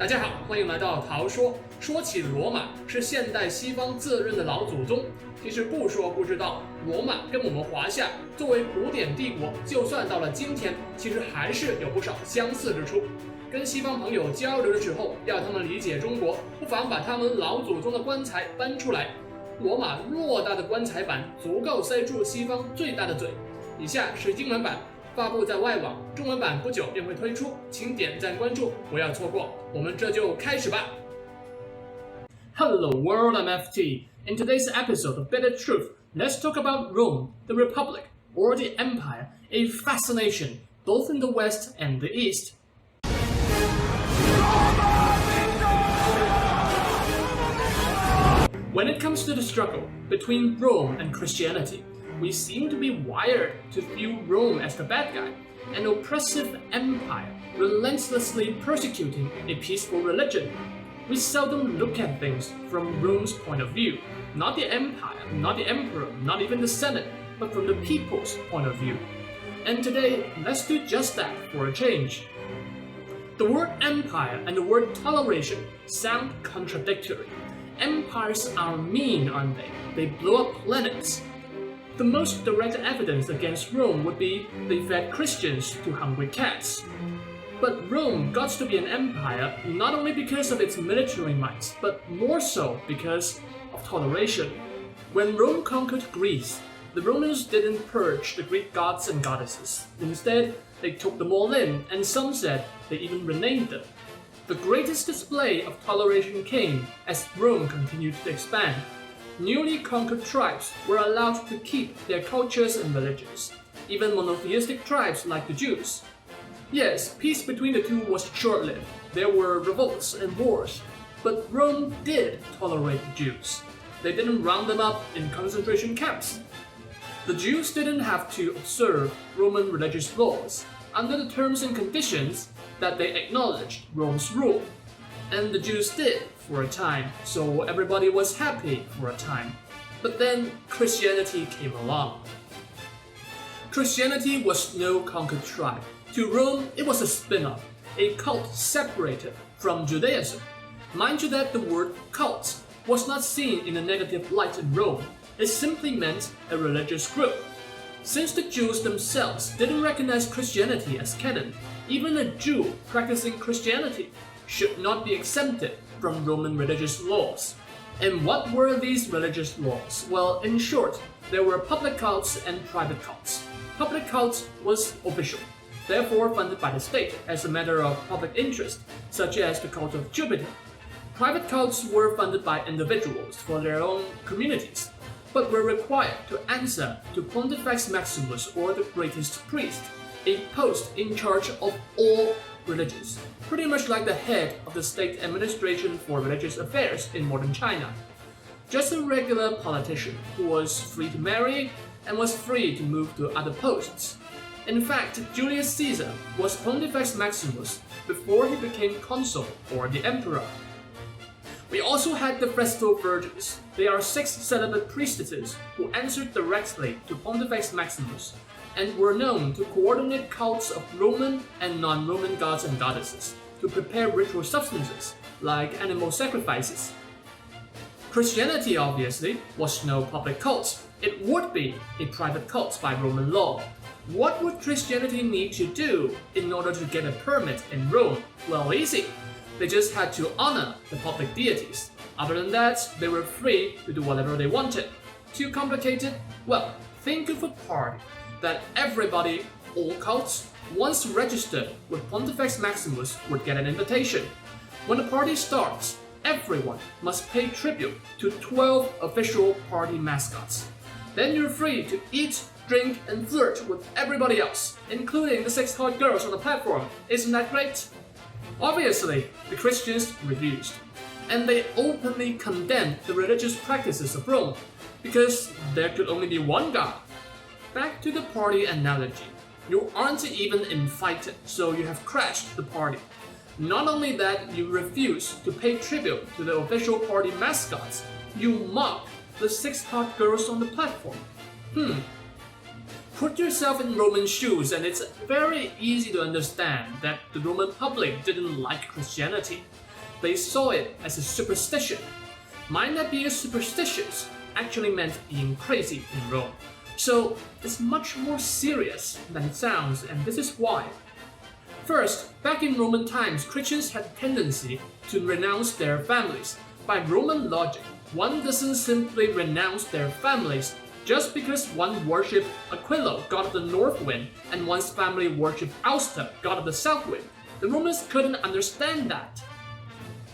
大家好，欢迎来到陶说。说起罗马，是现代西方自认的老祖宗。其实不说不知道，罗马跟我们华夏作为古典帝国，就算到了今天，其实还是有不少相似之处。跟西方朋友交流的时候，要他们理解中国，不妨把他们老祖宗的棺材搬出来。罗马偌大的棺材板足够塞住西方最大的嘴。以下是英文版，发布在外网，中文版不久便会推出，请点赞关注，不要错过。我们这就开始吧。Hello world, I'm FT. In today's episode of Bitter Truth, let's talk about Rome, the Republic, or the Empire, a fascination both in the West and the East. When it comes to the struggle between Rome and Christianity, we seem to be wired to view Rome as the bad guy, an oppressive empire relentlessly persecuting a peaceful religion. We seldom look at things from Rome's point of view, not the empire, not the emperor, not even the senate, but from the people's point of view. And today, let's do just that for a change. The word empire and the word toleration sound contradictory. Empires are mean, aren't they? They blow up planets. The most direct evidence against Rome would be they fed Christians to hungry cats. But Rome got to be an empire not only because of its military might, but more so because of toleration. When Rome conquered Greece, the Romans didn't purge the Greek gods and goddesses. Instead, they took them all in, and some said they even renamed them. The greatest display of toleration came as Rome continued to expand. Newly conquered tribes were allowed to keep their cultures and religions, even monotheistic tribes like the Jews. Yes, peace between the two was short-lived. There were revolts and wars, but Rome did tolerate the Jews. They didn't round them up in concentration camps. The Jews didn't have to observe Roman religious laws under the terms and conditions that they acknowledged Rome's rule. And the Jews did for a time, so everybody was happy for a time. But then Christianity came along. Christianity was no conquered tribe. To Rome, it was a spin-off, a cult separated from Judaism. Mind you that the word cult was not seen in a negative light in Rome. It simply meant a religious group. Since the Jews themselves didn't recognize Christianity as canon, even a Jew practicing Christianity should not be exempted from Roman religious laws. And what were these religious laws? Well, in short, there were public cults and private cults. Public cults was official, therefore funded by the state as a matter of public interest, such as the cult of Jupiter. Private cults were funded by individuals for their own communities, but were required to answer to Pontifex Maximus, or the greatest priest, a post in charge of all religions, pretty much like the head of the state administration for religious affairs in modern China. Just a regular politician who was free to marry and was free to move to other posts. In fact, Julius Caesar was Pontifex Maximus before he became consul or the emperor. We also had the Presto Virgins. They are 6 celibate priestesses who answered directly to Pontifex Maximus and were known to coordinate cults of Roman and non-Roman gods and goddesses to prepare ritual substances like animal sacrifices. Christianity, obviously, was no public cult. It would be a private cult by Roman law. What would Christianity need to do in order to get a permit in Rome? Well, easy. They just had to honor the public deities. Other than that, they were free to do whatever they wanted. Too complicated? Well, think of a party that everybody, all cults, once registered with Pontifex Maximus would get an invitation. When the party starts, everyone must pay tribute to 12 official party mascots. Then you're free to eat, drink, and flirt with everybody else, including the 6 hot girls on the platform. Isn't that great? Obviously, the Christians refused, and they openly condemned the religious practices of Rome, because there could only be one God. Back to the party analogy. You aren't even invited, so you have crashed the party. Not only that, you refuse to pay tribute to the official party mascots, you mock the 6 hot girls on the platform. Put yourself in Roman shoes and it's very easy to understand that the Roman public didn't like Christianity. they saw it as a superstition. Might not being superstitious actually meant being crazy in Rome. So it's much more serious than it sounds, and this is why. First, back in Roman times, Christians had a tendency to renounce their families. By Roman logic, one doesn't simply renounce their families just because one worshipped Aquilo, god of the north wind, and one's family worshipped Auster, god of the south wind. The Romans couldn't understand that.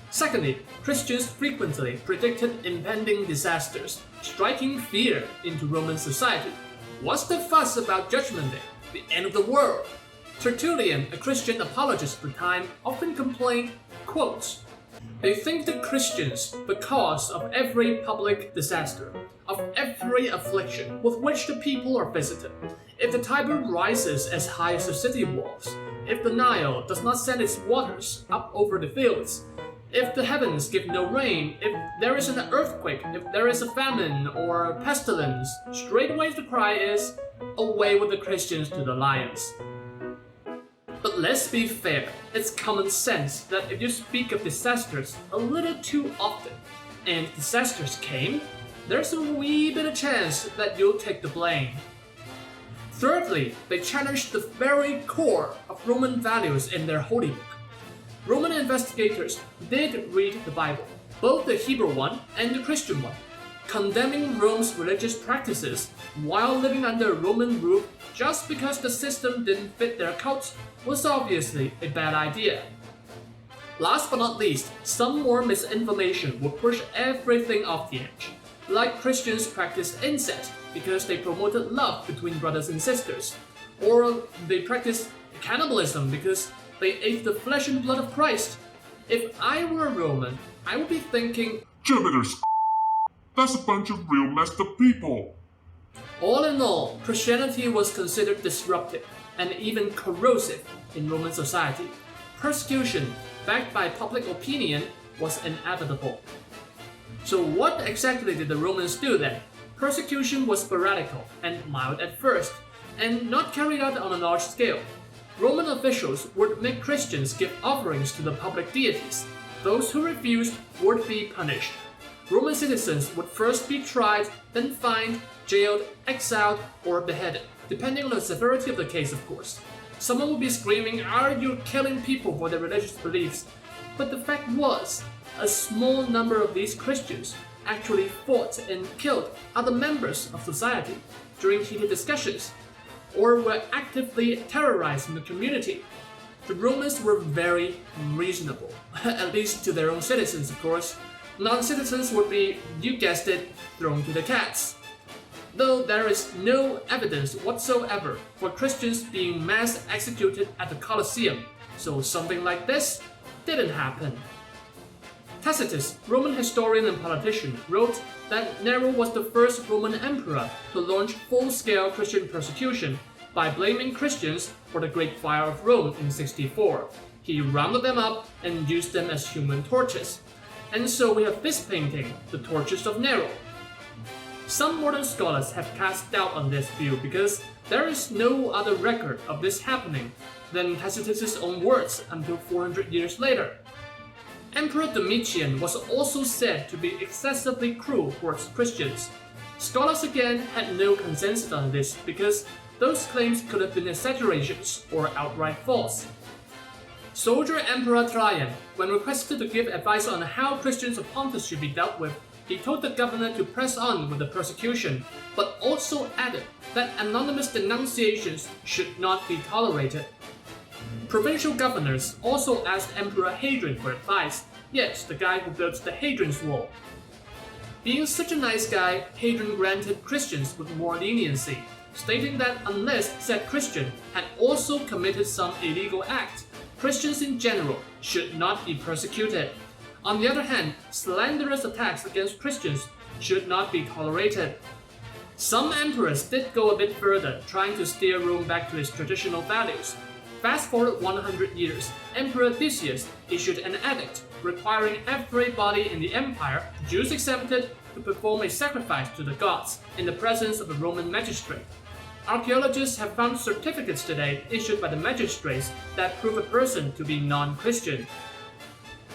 Secondly, Christians frequently predicted impending disasters, striking fear into Roman society. What's the fuss about Judgment Day, the end of the world? Tertullian, a Christian apologist of the time, often complained, quotes, "They think the Christians the cause of every public disaster, of every affliction with which the people are visited. If the Tiber rises as high as the city walls, if the Nile does not send its waters up over the fields, if the heavens give no rain, if there is an earthquake, if there is a famine or a pestilence, straightway the cry is, away with the Christians to the lions." But let's be fair, it's common sense that if you speak of disasters a little too often, and disasters came, there's a wee bit of chance that you'll take the blame. Thirdly, they challenged the very core of Roman values in their holy book. Roman investigators did read the Bible, both the Hebrew one and the Christian one. Condemning Rome's religious practices while living under a Roman roof just because the system didn't fit their cults was obviously a bad idea. Last but not least, some more misinformation will push everything off the edge. Like Christians practiced incest because they promoted love between brothers and sisters, or they practiced cannibalism because they ate the flesh and blood of Christ. If I were a Roman, I would be thinking, Jupiter's that's a bunch of real messed up people. All in all, Christianity was considered disruptive and even corrosive in Roman society. Persecution, backed by public opinion, was inevitable. So what exactly did the Romans do then? Persecution was sporadical and mild at first, and not carried out on a large scale. Roman officials would make Christians give offerings to the public deities. Those who refused would be punished. Roman citizens would first be tried, then fined, jailed, exiled, or beheaded, depending on the severity of the case, of course. Someone would be screaming, "Are you killing people for their religious beliefs?" But the fact was, a small number of these Christians actually fought and killed other members of society during heated discussions, or were actively terrorizing the community. The Romans were very reasonable, at least to their own citizens, of course. Non-citizens would be, you guessed it, thrown to the cats. Though there is no evidence whatsoever for Christians being mass executed at the Colosseum, so something like this didn't happen. Tacitus, Roman historian and politician, wrote that Nero was the first Roman emperor to launch full-scale Christian persecution by blaming Christians for the Great Fire of Rome in 64. He rounded them up and used them as human torches. And so we have this painting, the Torches of Nero. Some modern scholars have cast doubt on this view because there is no other record of this happening than Tacitus' own words until 400 years later. Emperor Domitian was also said to be excessively cruel towards Christians. Scholars again had no consensus on this because those claims could have been exaggerations or outright false. Soldier Emperor Trajan, when requested to give advice on how Christians of Pontus should be dealt with, he told the governor to press on with the persecution, but also added that anonymous denunciations should not be tolerated. Provincial governors also asked Emperor Hadrian for advice, yet the guy who built the Hadrian's Wall. Being such a nice guy, Hadrian granted Christians with more leniency, stating that unless said Christian had also committed some illegal act, Christians in general should not be persecuted. On the other hand, slanderous attacks against Christians should not be tolerated. Some emperors did go a bit further, trying to steer Rome back to its traditional values. Fast forward 100 years, Emperor Theodosius issued an edict requiring everybody in the empire, Jews exempted, to perform a sacrifice to the gods in the presence of a Roman magistrate. Archaeologists have found certificates today issued by the magistrates that prove a person to be non-Christian.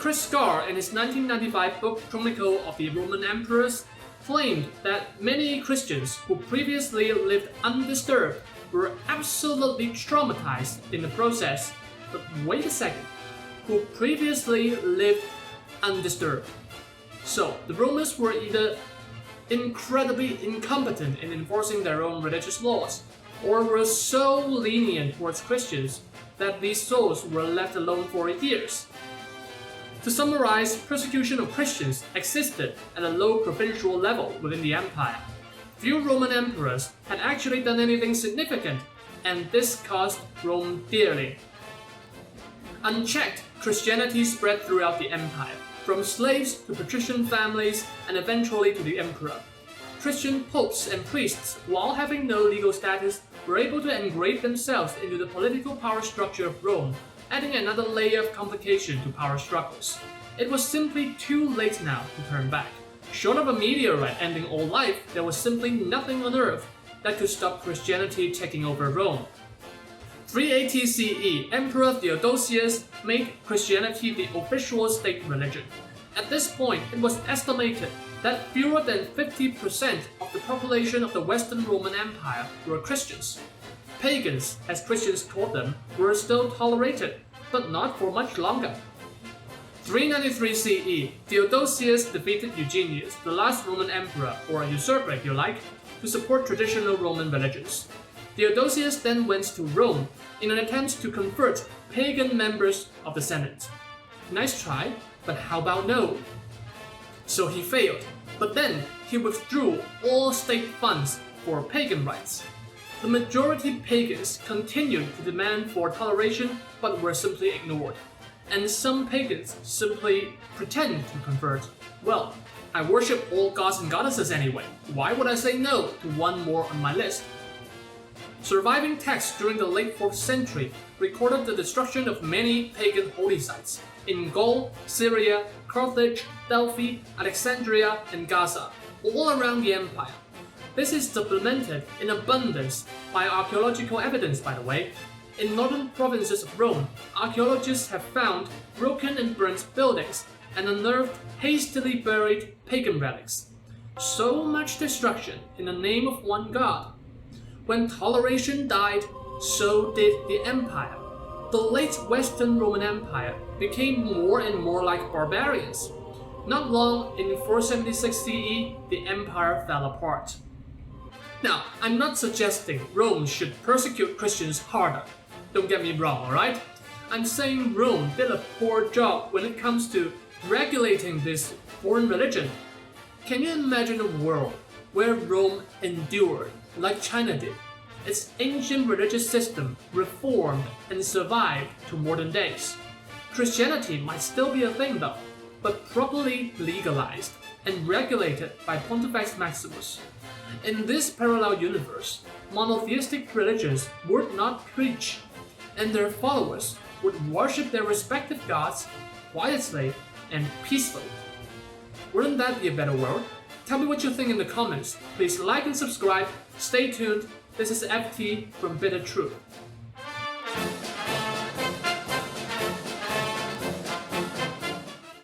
Chris Scar, in his 1995 book Chronicle of the Roman Emperors, claimed that many Christians who previously lived undisturbed were absolutely traumatized in the process. But wait a second, who previously lived undisturbed? So the Romans were either incredibly incompetent in enforcing their own religious laws, or were so lenient towards Christians that these souls were left alone for years. To summarize, persecution of Christians existed at a low provincial level within the empire. Few Roman emperors had actually done anything significant, and this cost Rome dearly. Unchecked, Christianity spread throughout the empire, from slaves to patrician families and eventually to the emperor. Christian popes and priests, while having no legal status, were able to engrave themselves into the political power structure of Rome, adding another layer of complication to power struggles. It was simply too late now to turn back. Short of a meteorite ending all life, there was simply nothing on earth that could stop Christianity taking over Rome. 380 CE, Emperor Theodosius made Christianity the official state religion. At this point, it was estimated that fewer than 50% of the population of the Western Roman Empire were Christians. Pagans, as Christians called them, were still tolerated, but not for much longer. 393 CE, Theodosius defeated Eugenius, the last Roman emperor, or a usurper if you like, to support traditional Roman religions. Theodosius then went to Rome in an attempt to convert pagan members of the Senate. Nice try, but how about no? So he failed, but then he withdrew all state funds for pagan rites. The majority pagans continued to demand for toleration but were simply ignored. And some pagans simply pretend to convert. Well, I worship all gods and goddesses anyway. Why would I say no to one more on my list? Surviving texts during the late 4th century recorded the destruction of many pagan holy sites in Gaul, Syria, Carthage, Delphi, Alexandria, and Gaza, all around the empire. This is supplemented in abundance by archaeological evidence, by the way. In northern provinces of Rome, archaeologists have found broken and burnt buildings and unearthed hastily buried pagan relics. So much destruction in the name of one god. When toleration died, so did the empire. The late Western Roman Empire became more and more like barbarians. Not long, in 476 CE, the empire fell apart. Now, I'm not suggesting Rome should persecute Christians harder. Don't get me wrong, alright? I'm saying Rome did a poor job when it comes to regulating this foreign religion. Can you imagine a world where Rome endured, like China did, its ancient religious system reformed and survived to modern days? Christianity might still be a thing though, but properly legalized and regulated by Pontifex Maximus. In this parallel universe, monotheistic religions would not preach, and their followers would worship their respective gods quietly and peacefully. Wouldn't that be a better world? Tell me what you think in the comments. Please like and subscribe. Stay tuned. This is FT from Bitter Truth.